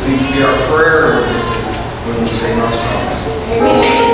need to be our prayer when we sing our songs. Amen.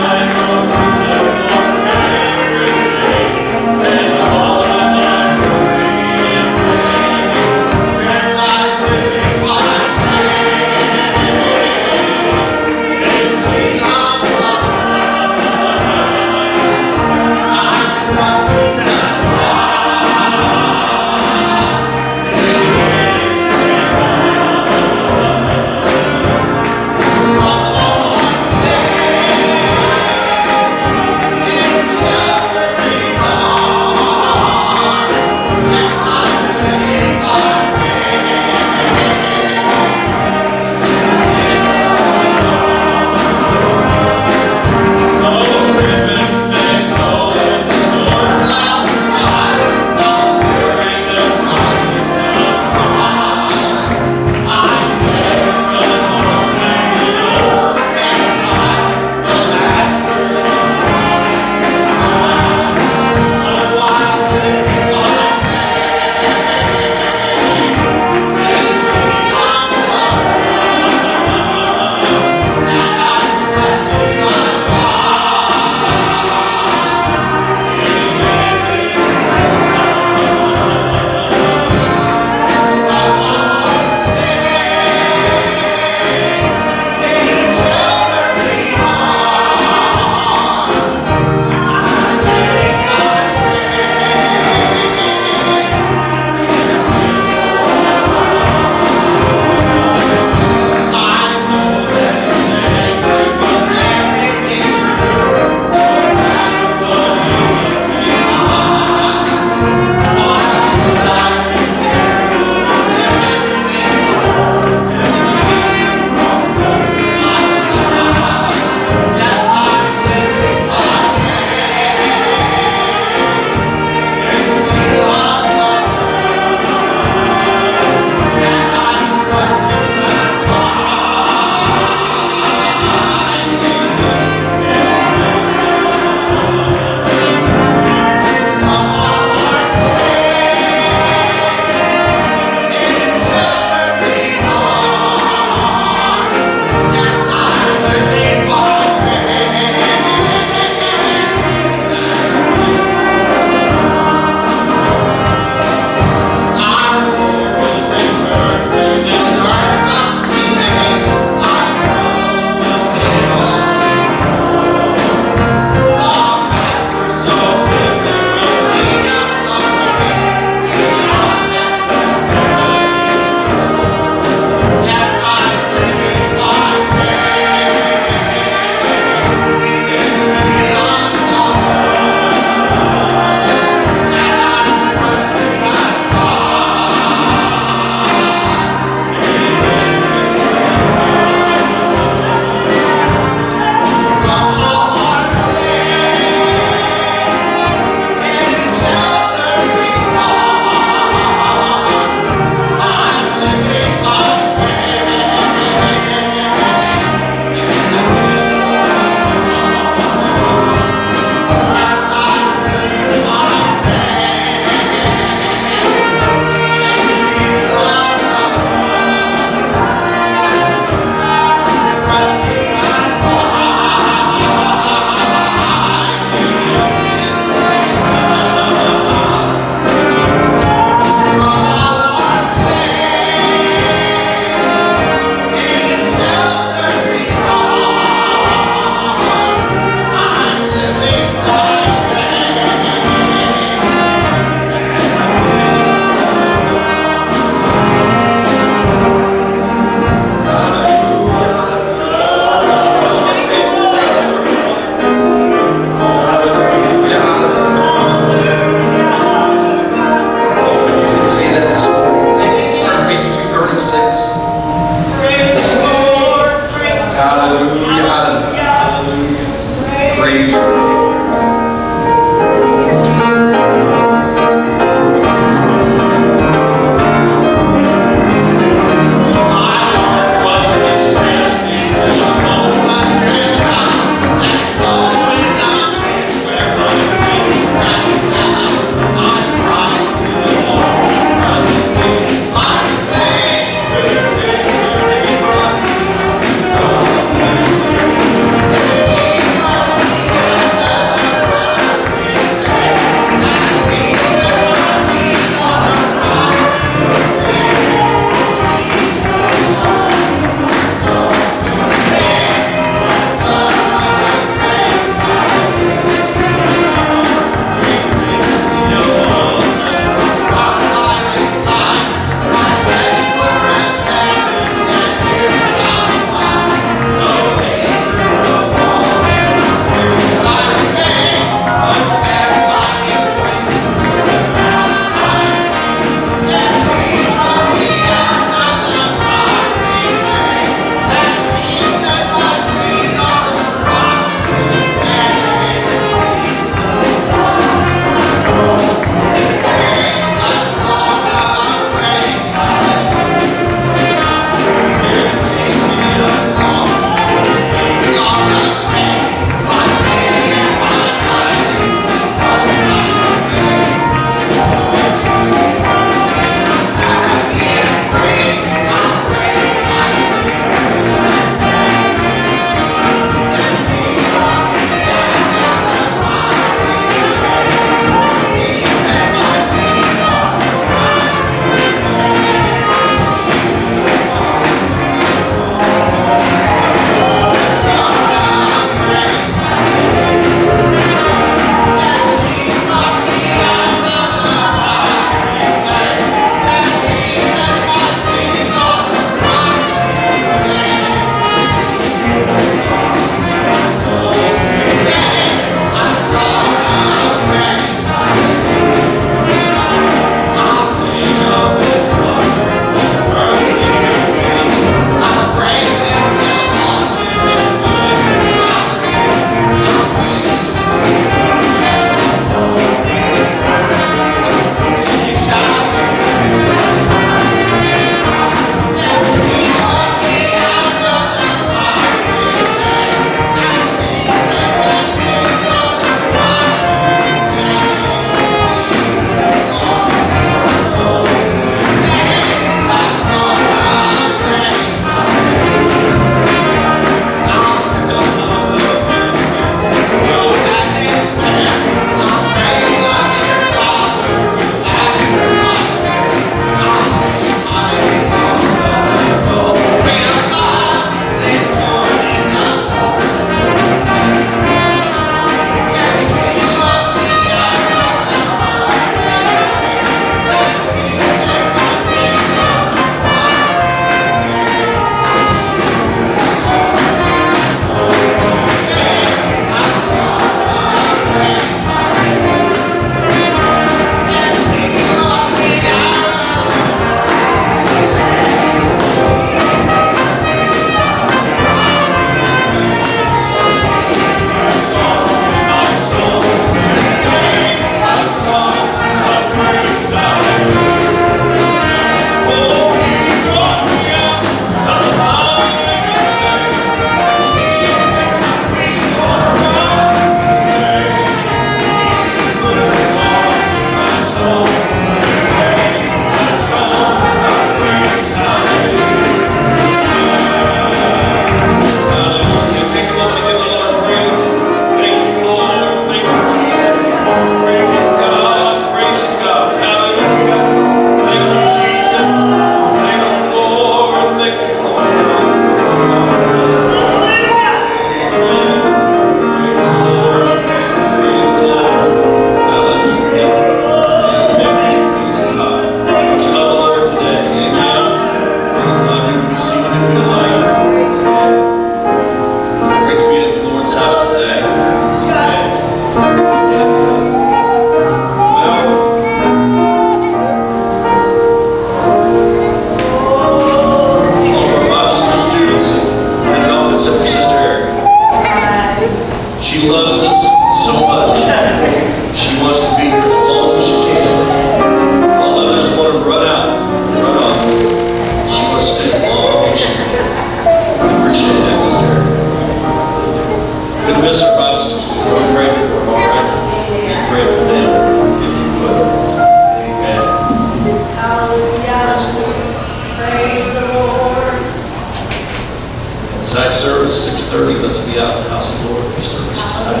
service 6:30. Let's be out in the house of the Lord for service tonight.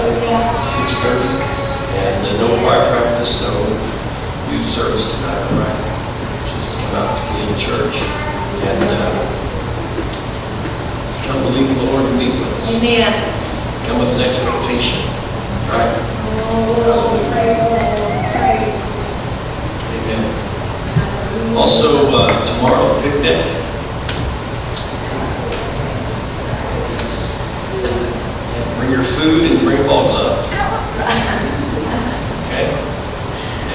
6:30. And no choir practice, no youth service tonight, all right? Just come out to be in church and come believe the Lord and meet with us. Amen. Come with an expectation, all right? Amen. Also, tomorrow, picnic. Bring your food and bring ball gloves. Okay?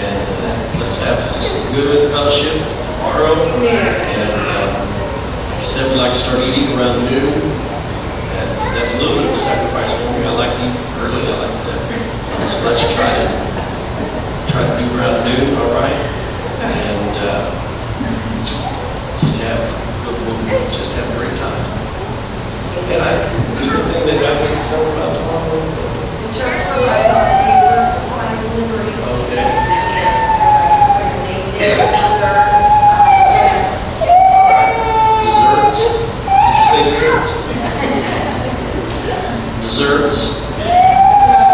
And let's have some good fellowship tomorrow. And said we like to start eating around noon. And that's a little bit of a sacrifice for me. I like to eat early. I like that. So let's try to do around noon, all right? And just have a great time. And is there anything that I can tell about tomorrow? The church was Okay. Desserts? Did you say desserts? Desserts?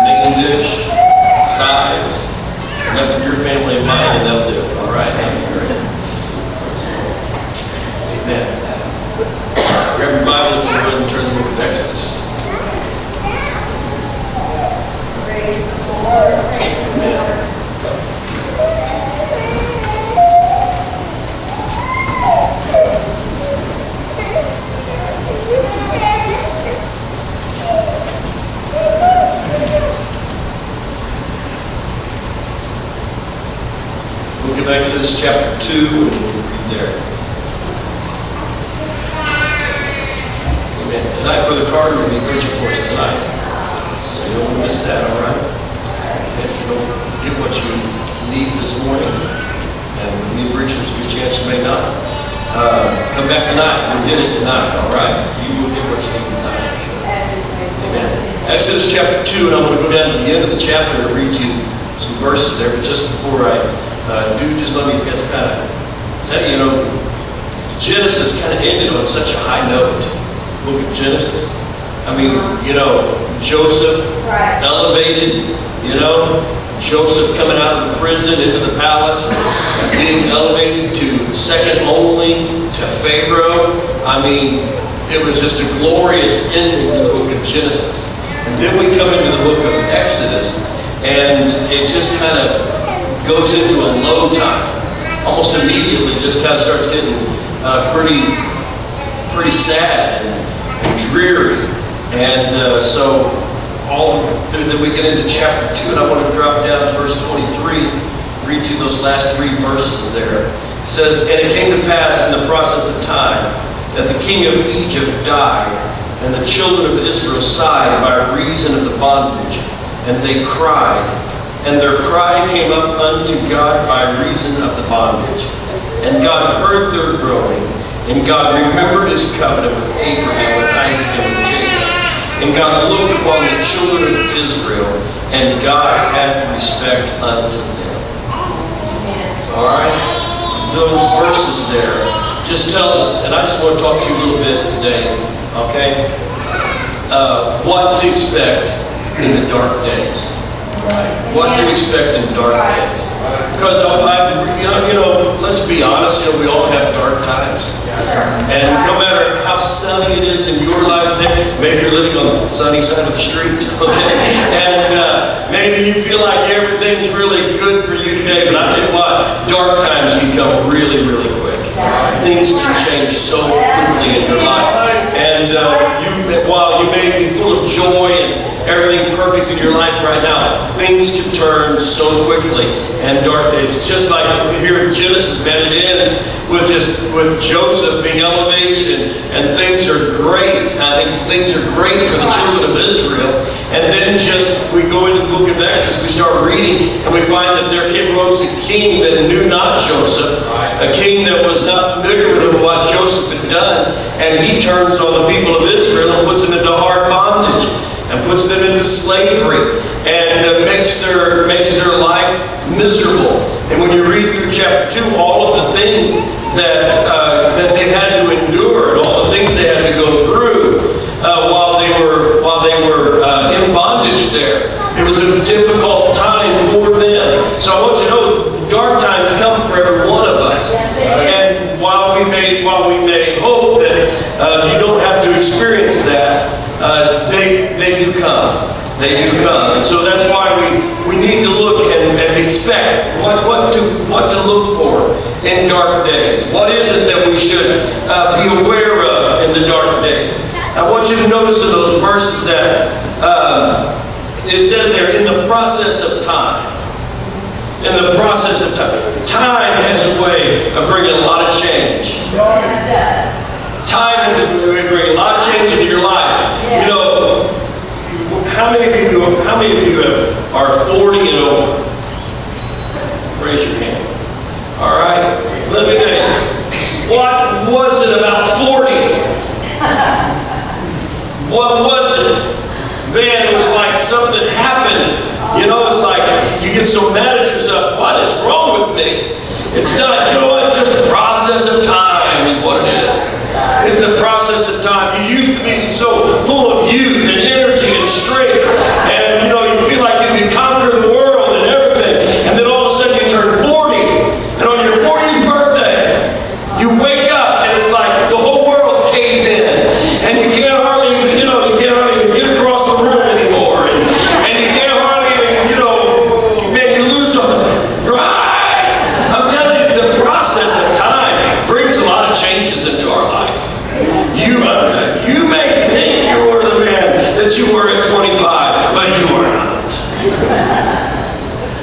Main dish? Sides? Enough for your family and mine, and they'll do it. All right? That'd be great. Amen. Grab your Bible if you would and turn to the book of Exodus. Amen. Book of Exodus chapter 2, and we'll read there. Amen. Tonight, Brother Carter will be preaching for us tonight. So you don't miss that, all right? If you don't get what you need this morning, and new preachers, good chance you may not, come back tonight. We did it tonight, all right? You will get what you need tonight. Amen. Exodus chapter 2, and I'm going to go down to the end of the chapter and read you some verses there. But just before I do, just let me guess kind of tell you, Genesis kind of ended on such a high note. Book of Genesis. I mean, Joseph elevated, Joseph coming out of the prison into the palace and being elevated to second only to Pharaoh. I mean, it was just a glorious ending to the book of Genesis. And then we come into the book of Exodus, and it just kind of goes into a low time. Almost immediately, just kind of starts getting pretty sad and dreary. And so then we get into chapter 2, and I want to drop down to verse 23, read you those last 3 verses there. It says, "And it came to pass in the process of time that the king of Egypt died, and the children of Israel sighed by reason of the bondage, and they cried. And their cry came up unto God by reason of the bondage. And God heard their groaning, and God remembered his covenant with Abraham, with Isaac, and with Jacob. And God looked upon the children of Israel, and God had respect unto them." All right? Those verses there just tells us, and I just want to talk to you a little bit today, okay? What to expect in the dark days. What to expect in dark days. Because let's be honest, we all have dark times. And no matter how sunny it is in your life today, maybe you're living on the sunny side of the street, okay? And maybe you feel like everything's really good for you today, but I tell you what, dark times can come really, really quick. Things can change so quickly in your life. And while you may be full of joy and everything perfect in your life right now, things can turn so quickly. And dark days, just like here in Genesis, man, it ends with Joseph being elevated, and things are great. I think things are great for the children of Israel. And then we go into the book of Exodus, we start reading, and we find that there rose a king that knew not Joseph, a king that was not familiar with what Joseph had done, and he turns on the people of Israel and puts them into hard bondage, and puts them into slavery, and makes their life miserable. And when you read through chapter 2, all of the things that they had to endure, and all the things they had to go through, while They do come. And so that's why we need to look and expect what to look for in dark days. What is it that we should be aware of in the dark days? I want you to notice in those verses that it says there, in the process of time. In the process of time. Time has a way of bringing a lot of change. Time has a way of bringing a lot of change into your life. You know, how many of you are 40 and over? Raise your hand. All right. Let me tell you. What was it about 40? What was it? Man, it was like something happened. You know, it's like you get so mad at yourself. What is wrong with me? It's not, you know what? Just the process of time is what it is. It's the process of time. You used to be so full of youth and energy and strength. And, you know, you feel like you can conquer the world and everything. And then all of a sudden you turn 40. And on your 40th birthday, you wake up and it's like the whole world caved in. And you can't hardly even, you can't hardly even get across the room anymore. And you can't hardly even, man, you lose something. Right? I'm telling you, the process of time brings a lot of changes into our life. You may think you were the man that you were at 25, but you are not.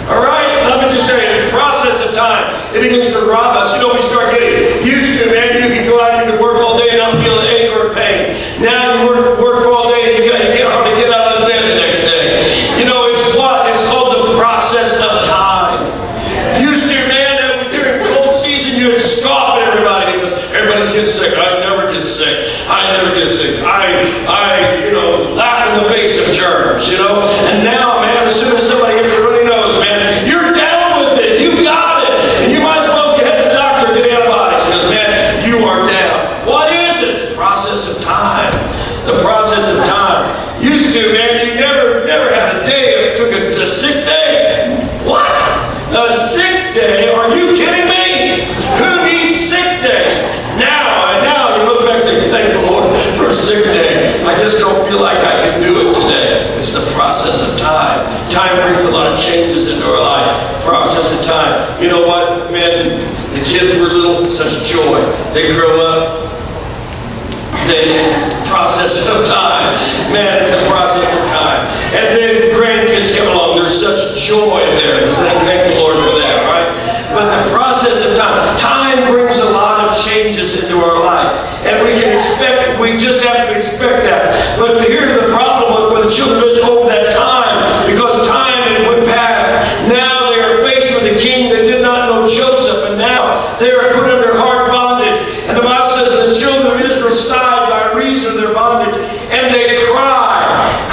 All right? Let me just tell you, the process of time, it begins to rob us. We start getting used to it, man. You can go out, you can work all day and not feel an ache or a pain. Now you work all day and you can't hardly get out of the bed the next day. It's what? It's called the process of time. Used to, man, during cold season, you would scoff at everybody because everybody's getting sick. I never get sick. I laugh in the face of germs, And now, man, as soon as somebody gets a runny nose, man, you're down with it. You got it. And you might as well head to the doctor and get antibiotics because, man, you are down. What is it? It's the process of time. The process of time. Used to, man, you never had a day that took a sick day. What? A sick day? Are you kidding me? Who needs sick days? Now you look back and say, thank the Lord for a sick day. I just don't feel like I can do it today. It's the process of time. Time brings a lot of changes into our life. Process of time. You know what, man? The kids were little, such joy. They grow up. Process of time. Man, it's a process of time. And then the grandkids come along. There's such joy there. Thank the Lord for that, right? But the process of time brings a lot of changes into our life. And we just have to expect that. But here's the problem with the children of Israel over that time. Because time had went past. Now they are faced with a king that did not know Joseph. And now they are put under hard bondage. And the Bible says the children of Israel sighed by reason of their bondage. And they cried.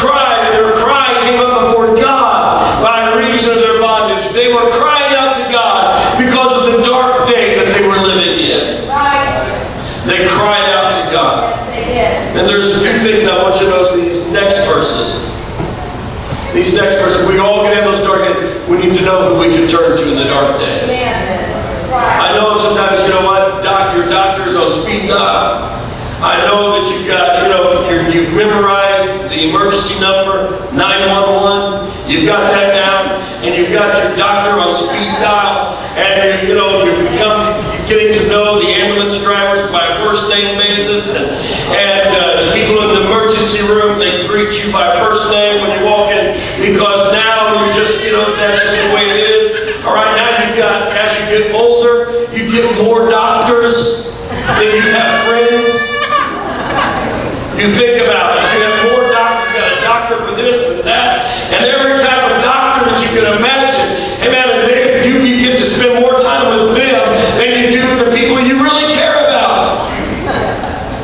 And their cry came up before God by reason of their bondage. They were crying out to God because of the dark day that they were living in. They cried out to God. And there's a few things I want you to notice in these next verses. We all can have those dark days. We need to know who we can turn to in the dark days. I know sometimes, you know what, your doctor's on speed dial. I know that you've got, you've memorized the emergency number, 911. You've got that down, and you've got your doctor on speed dial, and you're getting to know the ambulance drivers by a first name basis, and the people in the emergency room, they greet you by first name when you walk in, because now you're just, that's just the way it is. All right, now you've got, as you get older, you get more doctors than you have friends. You think about it. You have more doctors. You got a doctor for this and that, and every type of doctor that you can imagine. Hey man, you get to spend more time with them than you do with the people you really care about.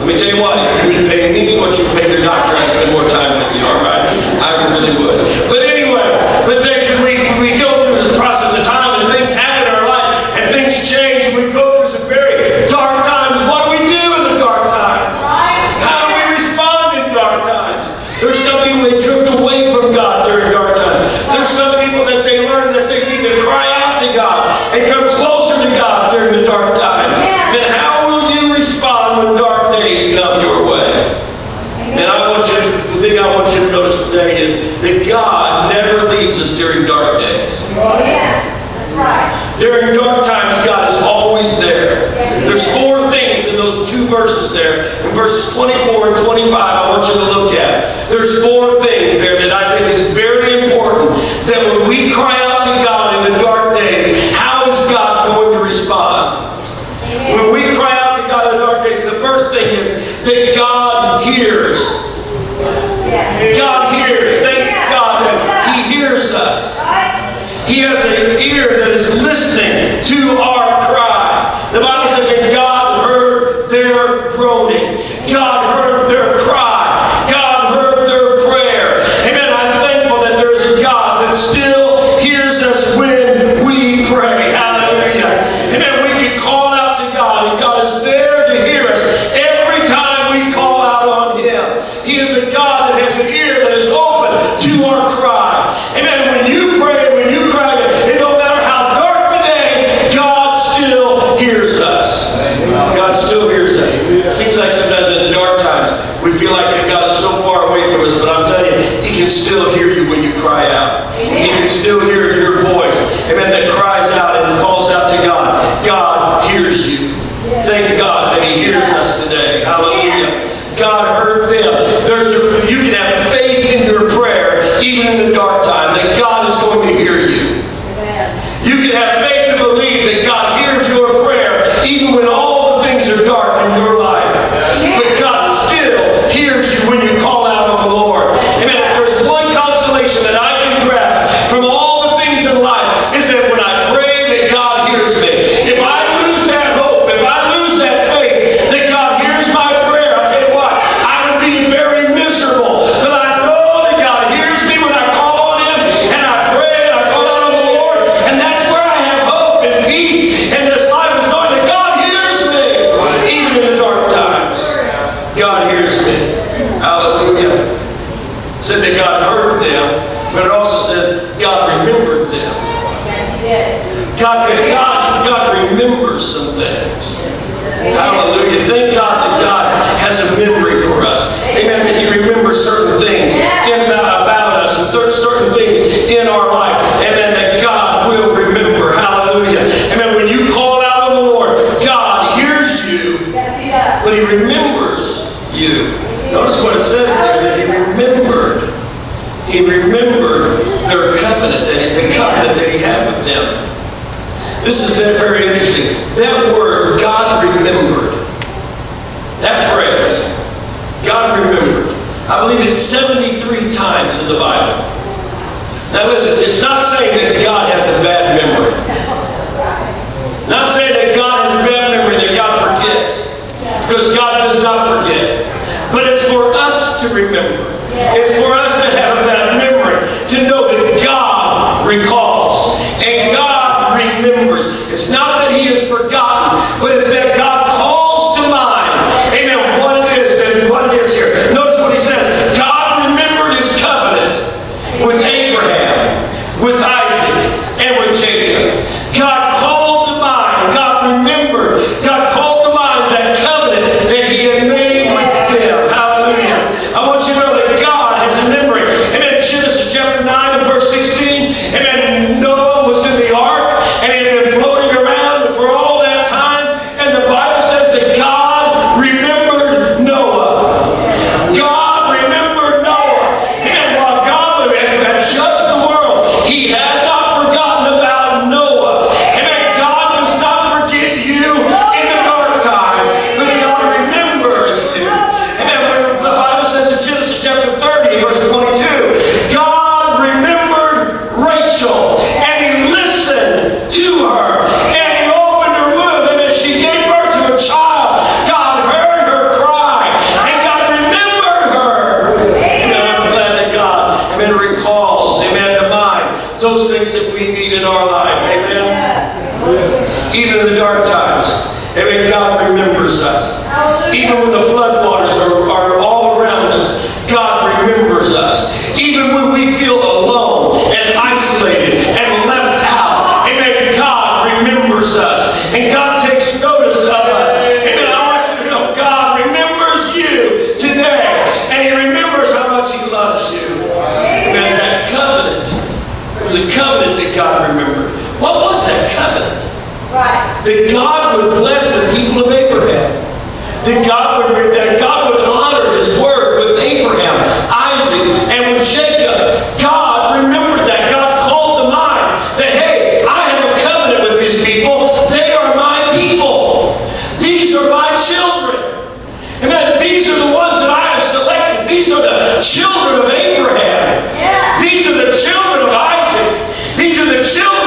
Let me tell you what. If you would pay me what you pay your doctor, I'd spend more time with you. All right, I really would. But anyway, we go through the process of time, and things happen in our life, and things change, and we go through some very dark times. What do we has an ear that is listening to our cry. The Bible says that God heard their groaning. God heard their cry. God heard their prayer. Amen. I'm thankful that there's a God that still hears us when we pray. Hallelujah. Amen. We can call out to God, and God is there to hear us every time we call out on Him. He is a God that has an ear that is open to our cry. Amen. When you pray, when you cry, and no matter how dark the day, God still hears us. God still hears us. It seems like sometimes in the dark times, we feel like that God is so far away from us, but I'm telling you, He can still hear you when you cry out. He can still hear your voice. Amen. That cries out and calls out to God. God hears you. Thank God that He hears us today. Hallelujah. God heard them. You can have faith in your prayer, even in the dark time, that God is going to hear you. You can have faith to believe that God hears your prayer, even when all the things are dark in your life. But God still hears you when you call out on the Lord. Amen. There's one consolation that I can grasp from all the things in life, is that when I pray that God hears me. If I lose that hope, if I lose that faith that God hears my prayer, I'll tell you what, I would be very miserable. But I know that God hears me when I call on Him, and I pray and I call out on the Lord, and that's where I have hope and peace in this life, is knowing that God hears me, even in the dark times. God hears me. Hallelujah. It said that God heard them, but it also says God remembered them. God remembers some things. Hallelujah. Thank God that God has a memory for us. Amen. That He remembers certain things about us, and certain things in our life. Amen. That God will remember. Hallelujah. Amen. When you call out on the Lord, God hears you, but He remembers you. Notice what it says there, that He remembered. He remembered their covenant, the covenant that He had with them. This is very interesting. That word, God remembered, that phrase, God remembered, I believe it's 73 times in the Bible. Now listen, it's not saying that God has a bad memory. Not saying that God has a bad memory, that God forgets. Because God does not forget. But it's for us to remember. It's for us to have that memory, to know that God recalls and God remembers. It's not that He has forgotten, but it's that God calls to mind. Amen. What it is here. Notice what He says. God remembered His covenant with Abraham, with Isaac, and with Jacob. God called to mind. God remembered. God called to mind that covenant that He had made with them. Hallelujah. I want you to know that God has a memory. Amen. Genesis chapter 9 and verse 16. Amen. Noah was in the ark, and he had been floating around for all that time. And the Bible says that God remembered Noah. God remembered Noah. And while God had judged the world, He had not forgotten about Noah. Amen. God does not forget you in the dark time, but God remembers you. Amen. When the Bible says in Genesis chapter 30, verse 22, God remembered Rachel, and He listened to her, and He opened her womb, and as she gave birth to a child, God heard her cry, and God remembered her. Amen. I'm glad that God, amen, recalls, amen, to mind those things that we need in our life. Amen. Even in the dark times, amen, God remembers us. Even when the flood waters are all around us, God remembers us. Even when we feel alone and isolated and left out, amen, God remembers us. And God takes notice of us. Amen. I want you to know God remembers you today. And He remembers how much He loves you. Amen. That covenant, it was a covenant that God remembered. What was that covenant? That God would bless the people of Abraham. That God would honor His word with Abraham, Isaac, and with Jacob. God remembered that. God called to mind that, hey, I have a covenant with these people. They are my people. These are my children. Amen. These are the ones that I have selected. These are the children of Abraham. These are the children of Isaac. These are the children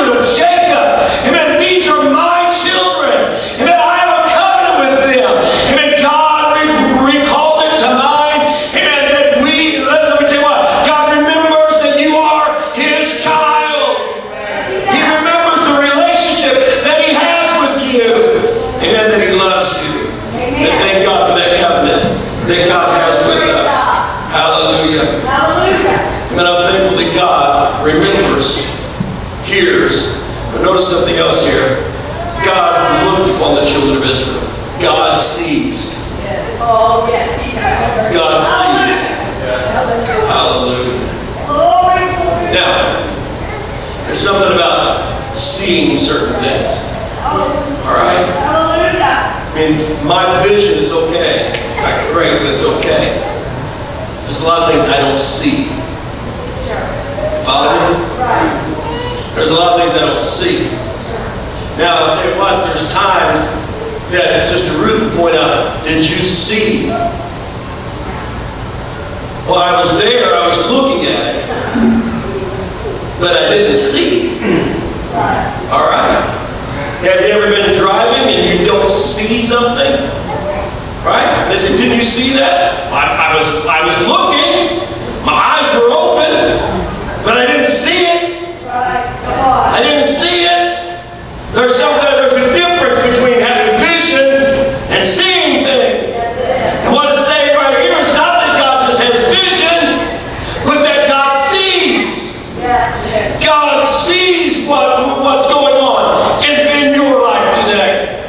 on the children of Israel. God sees. Oh, yes, he does. God sees. Hallelujah. Now, there's something about seeing certain things. All right? I mean, my vision is okay. Great, but it's okay. There's a lot of things I don't see. Follow me? There's a lot of things I don't see. Now, I'll tell you what, there's times that Sister Ruth would point out, did you see? Well, I was there, I was looking at it, but I didn't see. All right? Have you ever been driving and you don't see something? Right? They said, didn't you see that? I was looking, my eyes were open, but I didn't see it. I didn't see it. There's a difference between having vision and seeing things. And what it's saying right here is not that God just has vision, but that God sees. God sees what's going on in your life today.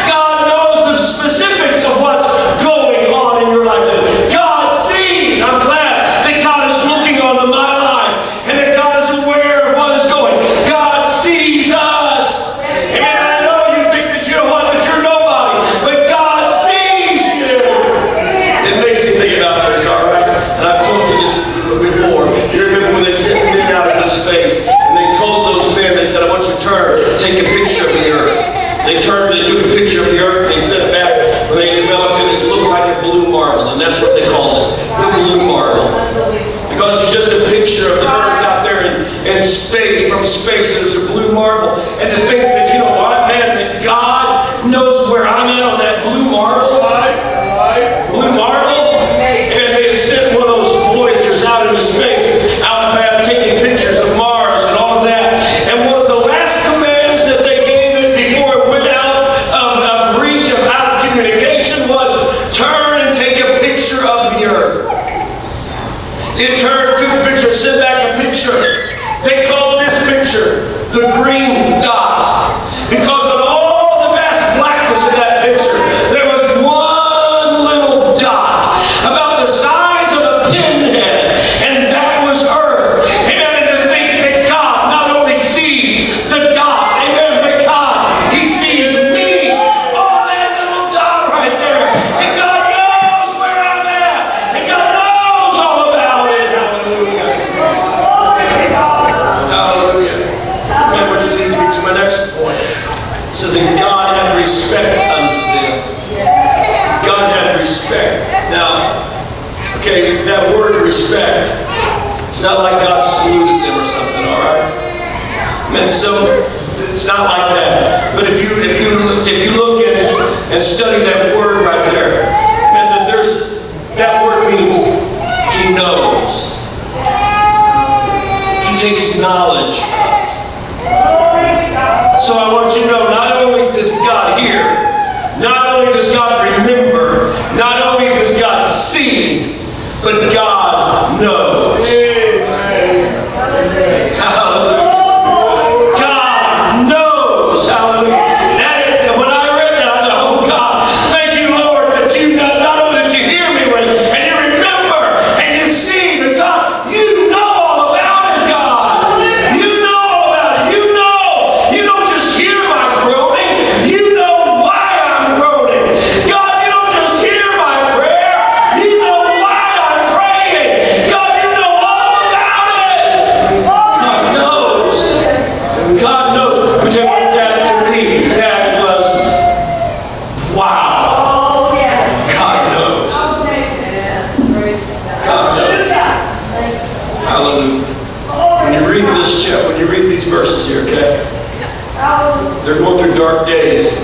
God knows the specifics of what's going on in your life today. God sees. I'm glad that God is looking onto my life and that God is aware of what is going. God sees us. And I know you think that you're one, but you're nobody. But God sees you. It makes me think about this, all right? And I've told you this before. You remember when they sent men out into space and they told those men, they said, I want you to turn, take a picture of the earth. They turned, they took a picture of the earth, and they sent it back. When they developed it, it looked like a blue marble, and that's what they called it, the blue marble. Because it's just a picture of the earth out there in space, from space, and it's a blue marble. And to think that, you know what, man, that God knows where I'm at on that blue marble, blue marble, and they sent one of those Voyagers out into space, out back taking pictures of Mars and all of that. And one of the last commands that they gave it before it went out of reach of out of communication was turn and take a picture of the earth. It turned, took a picture, sent back a picture. They called this picture the green dot. Because of all the vast blackness of that picture, there was one little dot about the size of a pinhead, and that was earth. Amen. And to think that God not only sees the dot, amen, but God, He sees me on that little dot right there. And God knows where I'm at. And God knows all about it. Hallelujah. Hallelujah. And which leads me to my next point. It says, and God had respect unto them. God had respect. Now, okay, that word respect, it's not like God saluted them or something, all right? And so, it's not like that. But if you look at it and study that word right there, and that word means He knows. He takes knowledge. So I want you to know, not only does God hear, not only does God remember, not only does God see, but God knows. Hallelujah. God knows. Hallelujah. When I read that, I thought, oh God, thank you, Lord, that you not only that you hear me, and you remember, and you see, but God, you know all about it, God. You know all about it. You don't just hear my groaning. You know why I'm groaning. God, you don't just hear my prayer. You know why I'm praying. God, you know all about it. God knows. God knows. Let me tell you what that to me, that was, wow. God knows. God knows. Hallelujah. When you read this chapter, when you read these verses here, okay? They're going through dark days,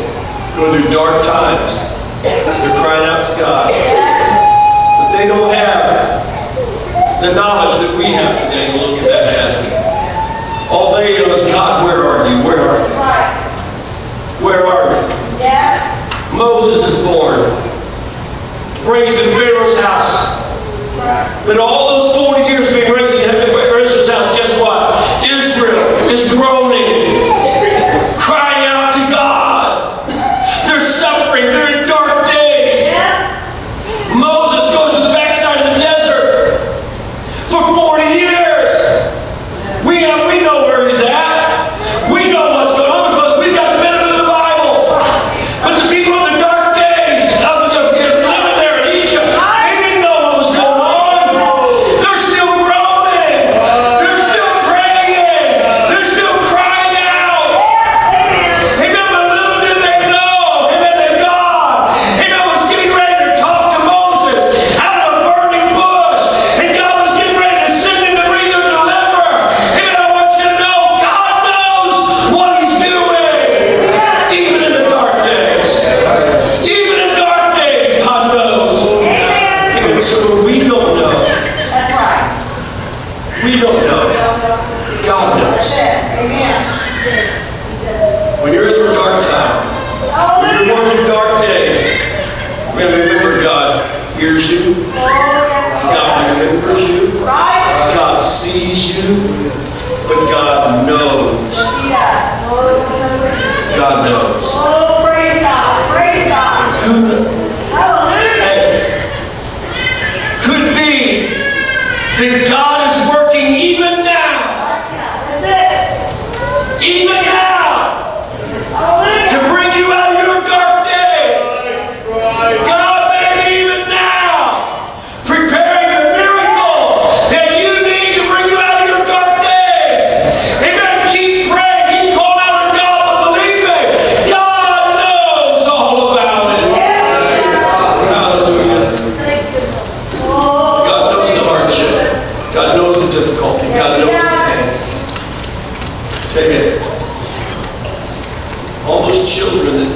going through dark times. They're crying out to God. But they don't have the knowledge that we have today to look at that enemy. All they know is, God, where are you? Where are you? Where are you? Moses is born, raised in Pharaoh's house. But all those 40 years being raised in Pharaoh's house, guess what? Israel is groaning, crying out to God.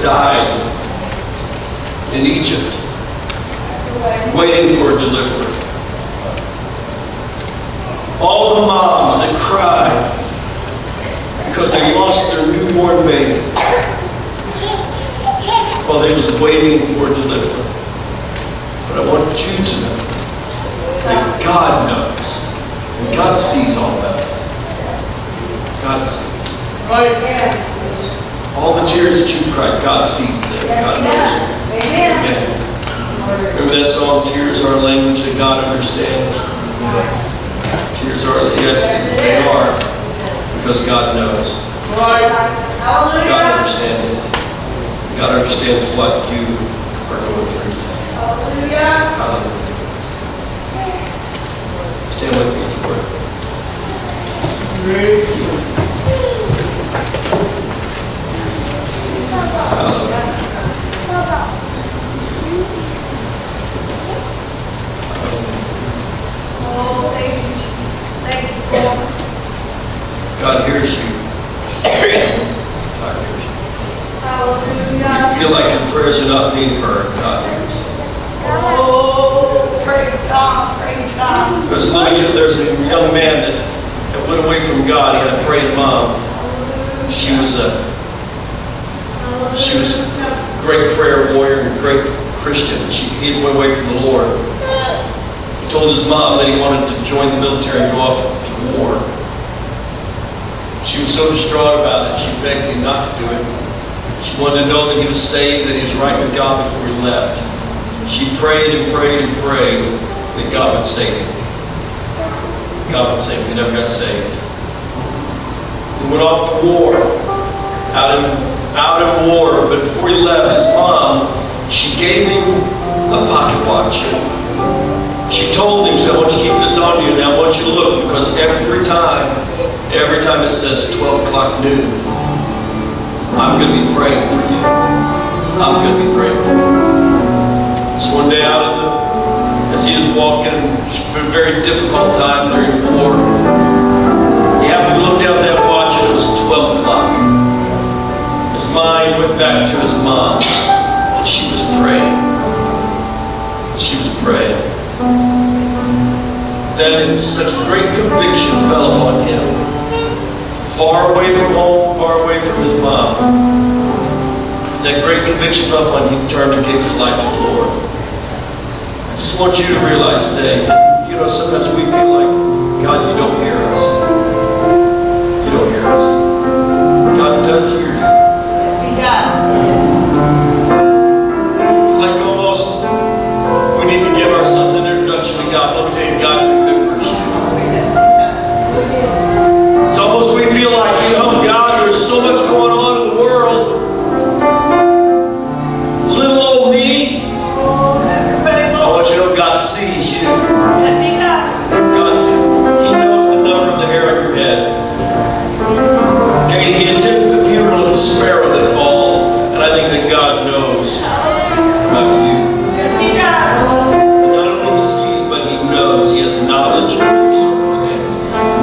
that died in Egypt, waiting for a deliverer. All the moms that cried because they lost their newborn baby while they was waiting for a deliverer. But I want you to know that God knows. And God sees all that. God sees. All the tears that you've cried, God sees them. God knows them. Amen. Remember that song, Tears Are a Language That God Understands? Tears are, yes, they are, because God knows. God understands it. God understands what you are going through. Hallelujah. Stand with me for it. Hallelujah. Oh, thank you, Jesus. Thank you, Lord. God hears you. God hears you. Hallelujah. You feel like your prayers are not being heard. God hears. Oh, praise God, praise God. There's a young man that went away from God. He had a praying mom. She was a great prayer warrior and a great Christian. He went away from the Lord. He told his mom that he wanted to join the military and go off to war. She was so distraught about it, she begged him not to do it. She wanted to know that he was saved, that he was right with God before he left. She prayed and prayed and prayed that God would save him. God would save him. He never got saved. He went off to war, out in war, but before he left, his mom, she gave him a pocket watch. She told him, she said, I want you to keep this on you, and I want you to look, because every time it says 12 o'clock noon, I'm going to be praying for you. I'm going to be praying for you. So one day as he was walking, it's been a very difficult time during the war, he happened to look down at that watch and it was 12 o'clock. His mind went back to his mom, and she was praying. She was praying. Then such great conviction fell upon him. Far away from home, far away from his mom. That great conviction fell upon him. He turned and gave his life to the Lord. I just want you to realize today that, sometimes we feel like, God, you don't hear us. You don't hear us. God does hear you. Yes, He does. It's like almost, we need to give ourselves an introduction to God. Let me tell you, God remembers you. It's almost we feel like, God, there's so much going on in the world. Little old me. I want you to know God sees you. Yes, He does. God sees. He knows the number of the hair on your head. Okay, He attends the funeral of the sparrow that falls. And I think that God knows about you. Yes, He does. Not only He sees, but He knows. He has knowledge of your circumstance,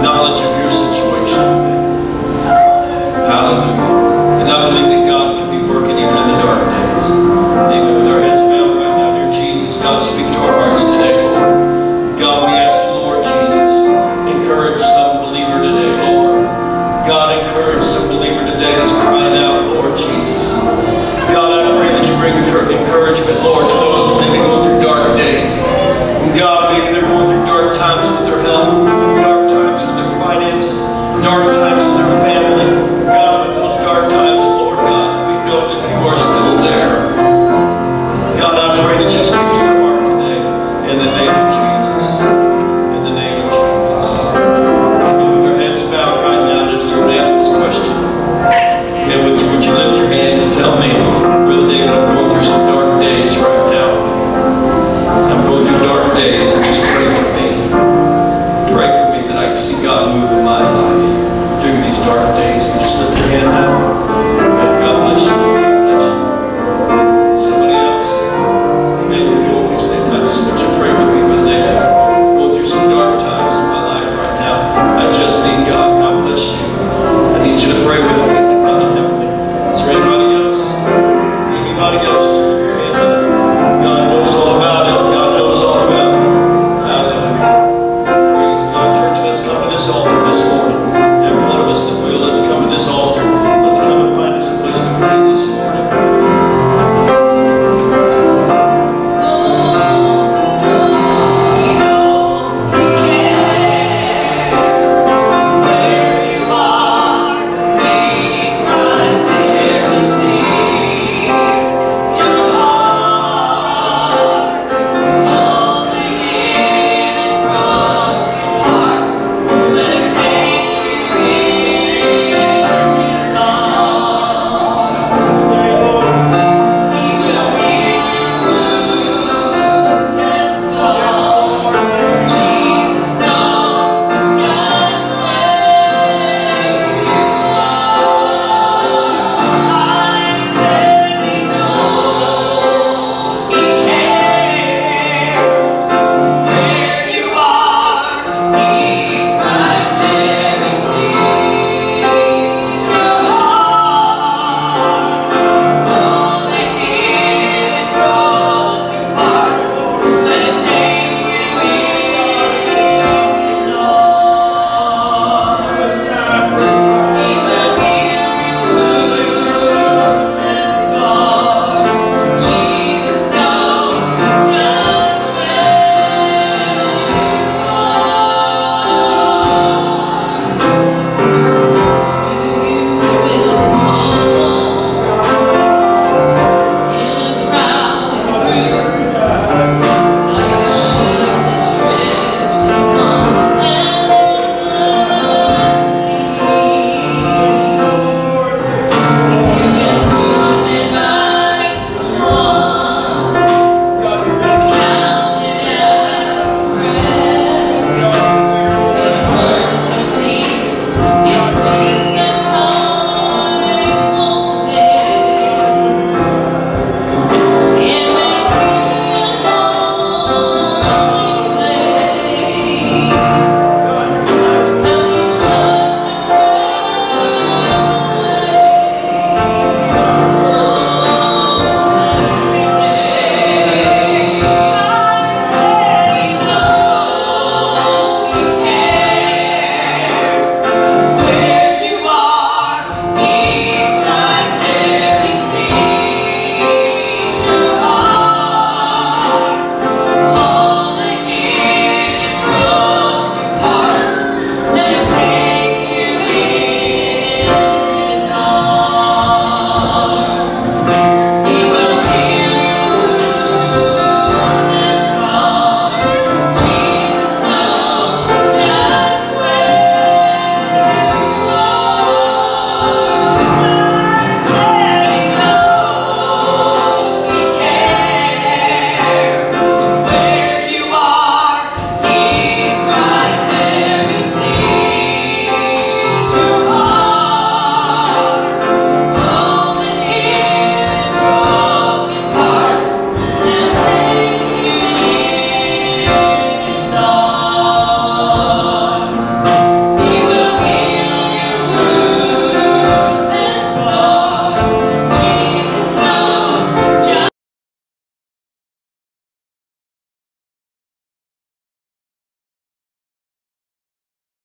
knowledge of your situation. Hallelujah. And I believe that God can be working even in the dark days. Amen. With our heads bowed right now, dear Jesus, God, speak to our hearts today, Lord. God, we ask you, Lord Jesus, encourage some believer today, Lord. God, encourage some believer today that's crying out, Lord Jesus. God, I pray that you bring encouragement, Lord, to those who may be going through dark days. God, maybe they're going through dark times with their health, dark times with their finances, dark times with their family. God, with those dark times, Lord God, we know that you are still there. God, I pray that you speak to their heart today in the name of Jesus. In the name of Jesus. Amen. With our heads bowed right now, I just want to ask this question. Amen. Would you lift your hand and tell me,